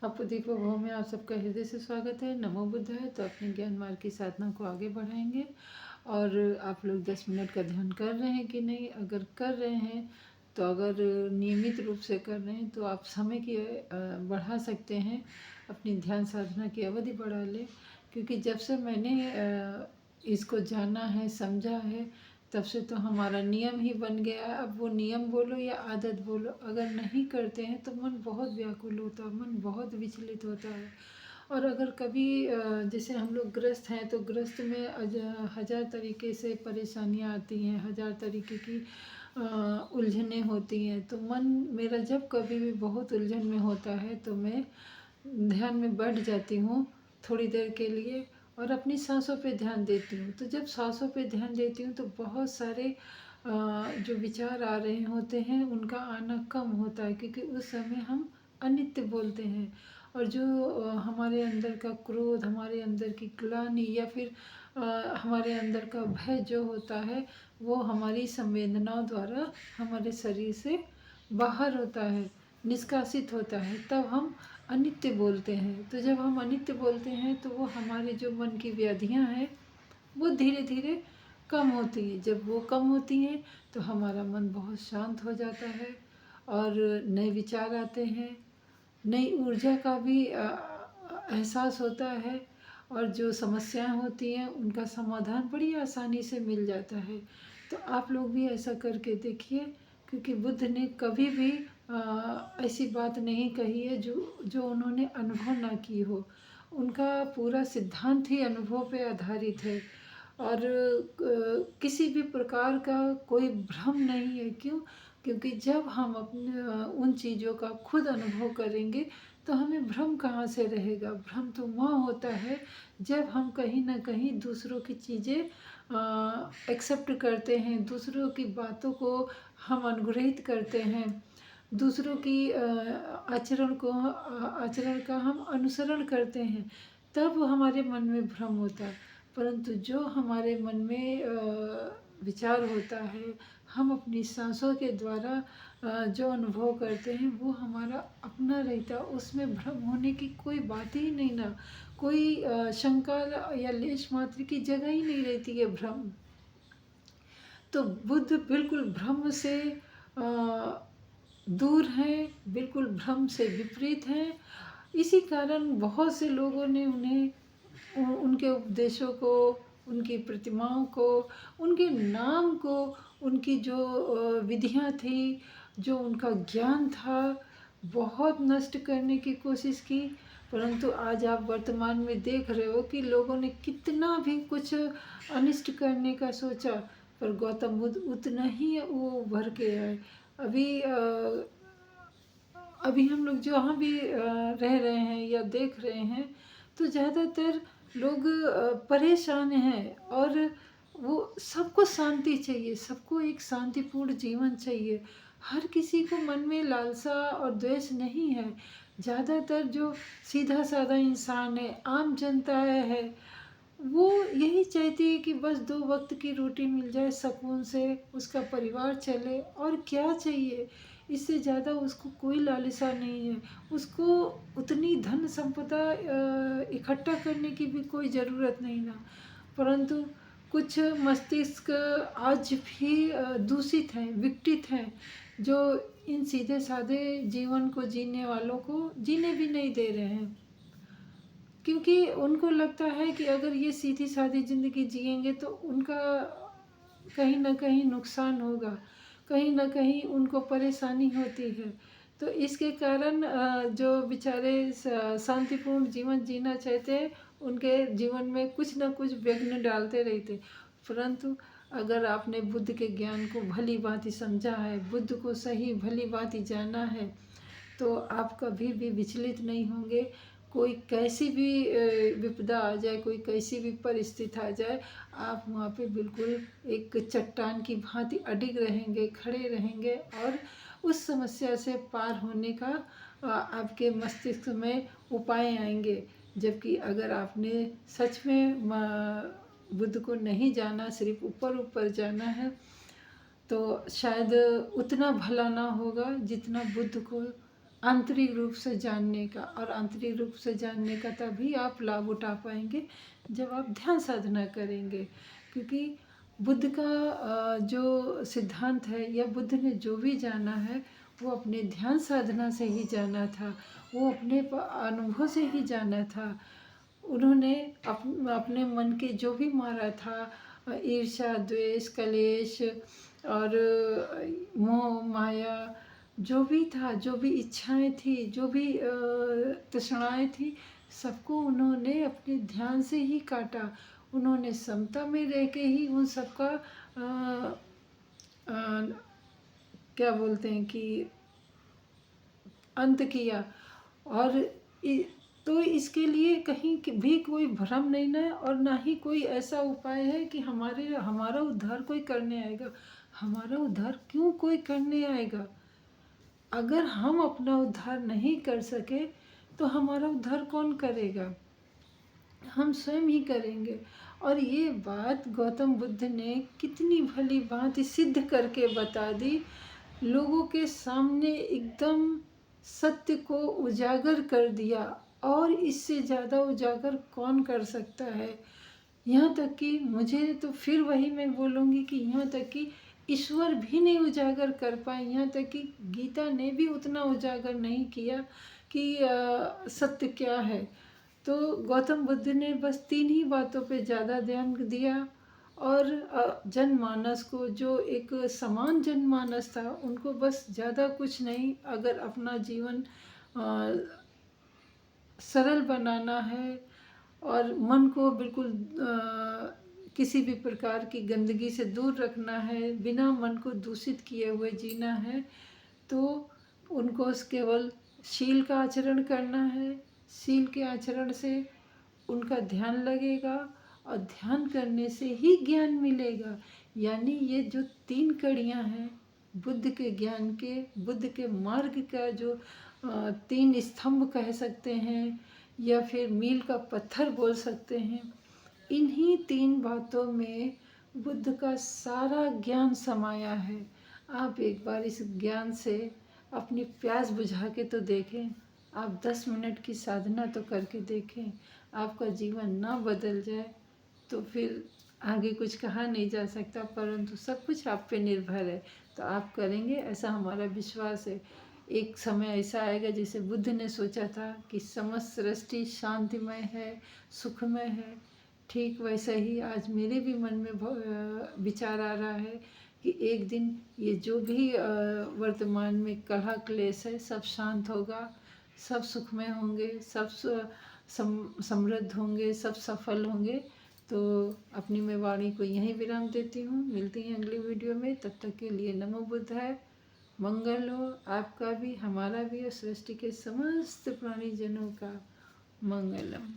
अपुदीपो भव में आप सबका हृदय से स्वागत है। नमो बुद्ध है। तो अपने ज्ञान मार्ग की साधना को आगे बढ़ाएंगे। और आप लोग 10 मिनट का ध्यान कर रहे हैं कि नहीं? अगर कर रहे हैं तो अगर नियमित रूप से कर रहे हैं तो आप समय की बढ़ा सकते हैं, अपनी ध्यान साधना की अवधि बढ़ा लें। क्योंकि जब से मैंने इसको जाना है, समझा है, तब से तो हमारा नियम ही बन गया है। अब वो नियम बोलो या आदत बोलो, अगर नहीं करते हैं तो मन बहुत व्याकुल होता है, मन बहुत विचलित होता है। और अगर कभी जैसे हम लोग ग्रस्त हैं तो ग्रस्त में हजार तरीके से परेशानियां आती हैं, हजार तरीके की उलझनें होती हैं। तो मन मेरा जब कभी भी बहुत उलझन में होता है तो मैं ध्यान में बैठ जाती हूँ थोड़ी देर के लिए और अपनी सांसों पे ध्यान देती हूँ। तो जब सांसों पे ध्यान देती हूँ तो बहुत सारे जो विचार आ रहे होते हैं उनका आना कम होता है, क्योंकि उस समय हम अनित्य बोलते हैं। और जो हमारे अंदर का क्रोध, हमारे अंदर की ग्लानि या फिर हमारे अंदर का भय जो होता है वो हमारी संवेदनाओं द्वारा हमारे शरीर से बाहर होता है, निष्कासित होता है। तब हम अनित्य बोलते हैं। तो जब हम अनित्य बोलते हैं तो वो हमारे जो मन की व्याधियाँ हैं वो धीरे धीरे कम होती हैं। जब वो कम होती हैं तो हमारा मन बहुत शांत हो जाता है और नए विचार आते हैं, नई ऊर्जा का भी एहसास होता है। और जो समस्याएं होती हैं उनका समाधान बड़ी आसानी से मिल जाता है। तो आप लोग भी ऐसा करके देखिए, क्योंकि बुद्ध ने कभी भी ऐसी बात नहीं कही है जो उन्होंने अनुभव ना की हो। उनका पूरा सिद्धांत ही अनुभव पे आधारित है। और किसी भी प्रकार का कोई भ्रम नहीं है। क्यों? क्योंकि जब हम अपने उन चीज़ों का खुद अनुभव करेंगे तो हमें भ्रम कहाँ से रहेगा? भ्रम तो वहाँ होता है जब हम कहीं ना कहीं दूसरों की चीज़ें एक्सेप्ट करते हैं, दूसरों की बातों को हम अनुग्रहित करते हैं, दूसरों की आचरण का हम अनुसरण करते हैं, तब हमारे मन में भ्रम होता है। परंतु जो हमारे मन में विचार होता है, हम अपनी सांसों के द्वारा जो अनुभव करते हैं वो हमारा अपना रहता है। उसमें भ्रम होने की कोई बात ही नहीं ना, कोई शंका या लेश मात्र की जगह ही नहीं रहती है भ्रम। तो बुद्ध बिल्कुल भ्रम से दूर हैं, बिल्कुल भ्रम से विपरीत हैं। इसी कारण बहुत से लोगों ने उनके उपदेशों को, उनकी प्रतिमाओं को, उनके नाम को, उनकी जो विधियां थी, जो उनका ज्ञान था, बहुत नष्ट करने की कोशिश की। परंतु आज आप वर्तमान में देख रहे हो कि लोगों ने कितना भी कुछ अनिष्ट करने का सोचा, पर गौतम बुद्ध उतना ही वो उभर के आए। अभी हम लोग जहाँ भी रह रहे हैं या देख रहे हैं तो ज़्यादातर लोग परेशान हैं। और वो सबको शांति चाहिए, सबको एक शांतिपूर्ण जीवन चाहिए। हर किसी को मन में लालसा और द्वेष नहीं है। ज़्यादातर जो सीधा साधा इंसान है, आम जनता है, वो यही चाहती है कि बस 2 वक्त की रोटी मिल जाए, सुकून से उसका परिवार चले, और क्या चाहिए? इससे ज़्यादा उसको कोई लालसा नहीं है। उसको उतनी धन संपदा इकट्ठा करने की भी कोई ज़रूरत नहीं ना। परंतु कुछ मस्तिष्क आज भी दूषित हैं, विकृत हैं, जो इन सीधे साधे जीवन को जीने वालों को जीने भी नहीं दे रहे हैं। क्योंकि उनको लगता है कि अगर ये सीधी सादी ज़िंदगी जिएंगे तो उनका कहीं ना कहीं नुकसान होगा, कहीं ना कहीं उनको परेशानी होती है। तो इसके कारण जो बेचारे शांतिपूर्ण जीवन जीना चाहते हैं उनके जीवन में कुछ ना कुछ विघ्न डालते रहते। परंतु अगर आपने बुद्ध के ज्ञान को भली भांति समझा है, बुद्ध को सही भली भांति जाना है, तो आप कभी भी विचलित नहीं होंगे। कोई कैसी भी विपदा आ जाए, कोई कैसी भी परिस्थिति आ जाए, आप वहाँ पे बिल्कुल एक चट्टान की भांति अडिग रहेंगे, खड़े रहेंगे, और उस समस्या से पार होने का आपके मस्तिष्क में उपाय आएंगे। जबकि अगर आपने सच में बुद्ध को नहीं जाना, सिर्फ ऊपर ऊपर जाना है, तो शायद उतना भला ना होगा जितना बुद्ध को आंतरिक रूप से जानने का। और आंतरिक रूप से जानने का तभी आप लाभ उठा पाएंगे जब आप ध्यान साधना करेंगे। क्योंकि बुद्ध का जो सिद्धांत है या बुद्ध ने जो भी जाना है वो अपने ध्यान साधना से ही जाना था, वो अपने अनुभव से ही जाना था। उन्होंने अपने मन के जो भी मारा था, ईर्ष्या, द्वेष, कलेश और मोह माया, जो भी था, जो भी इच्छाएं थी, जो भी तृष्णाएं थी, सबको उन्होंने अपने ध्यान से ही काटा। उन्होंने समता में रह के ही उन सबका क्या बोलते हैं कि अंत किया। और तो इसके लिए कहीं भी कोई भ्रम नहीं है और ना ही कोई ऐसा उपाय है कि हमारा उद्धार कोई करने आएगा। हमारा उद्धार क्यों कोई करने आएगा? अगर हम अपना उद्धार नहीं कर सके तो हमारा उद्धार कौन करेगा? हम स्वयं ही करेंगे। और ये बात गौतम बुद्ध ने कितनी भली बात सिद्ध करके बता दी, लोगों के सामने एकदम सत्य को उजागर कर दिया। और इससे ज़्यादा उजागर कौन कर सकता है? यहाँ तक कि मुझे तो फिर वही मैं बोलूँगी कि यहाँ तक कि ईश्वर भी नहीं उजागर कर पाए, यहाँ तक कि गीता ने भी उतना उजागर नहीं किया कि सत्य क्या है। तो गौतम बुद्ध ने बस 3 ही बातों पे ज़्यादा ध्यान दिया। और जनमानस को, जो एक समान जनमानस था, उनको बस ज़्यादा कुछ नहीं, अगर अपना जीवन सरल बनाना है और मन को बिल्कुल किसी भी प्रकार की गंदगी से दूर रखना है, बिना मन को दूषित किए हुए जीना है, तो उनको केवल शील का आचरण करना है। शील के आचरण से उनका ध्यान लगेगा और ध्यान करने से ही ज्ञान मिलेगा। यानी ये जो 3 कड़ियाँ हैं बुद्ध के ज्ञान के, बुद्ध के मार्ग का जो 3 स्तंभ कह सकते हैं या फिर मील का पत्थर बोल सकते हैं, इन्हीं 3 बातों में बुद्ध का सारा ज्ञान समाया है। आप एक बार इस ज्ञान से अपनी प्यास बुझा के तो देखें। आप 10 मिनट की साधना तो करके देखें। आपका जीवन ना बदल जाए तो फिर आगे कुछ कहा नहीं जा सकता, परंतु सब कुछ आप पे निर्भर है। तो आप करेंगे, ऐसा हमारा विश्वास है। एक समय ऐसा आएगा जैसे बुद्ध ने सोचा था कि समस्त सृष्टि शांतिमय है, सुखमय है, ठीक वैसा ही आज मेरे भी मन में विचार आ रहा है कि एक दिन ये जो भी वर्तमान में कलह क्लेश है सब शांत होगा, सब सुखमय होंगे, सब समृद्ध होंगे, सब सफल होंगे। तो अपनी मैं वाणी को यहीं विराम देती हूँ। मिलती हैं अगली वीडियो में, तब तक के लिए नमो बुद्धाय। मंगल हो आपका भी, हमारा भी और सृष्टि के समस्त प्राणी जनों का मंगलम।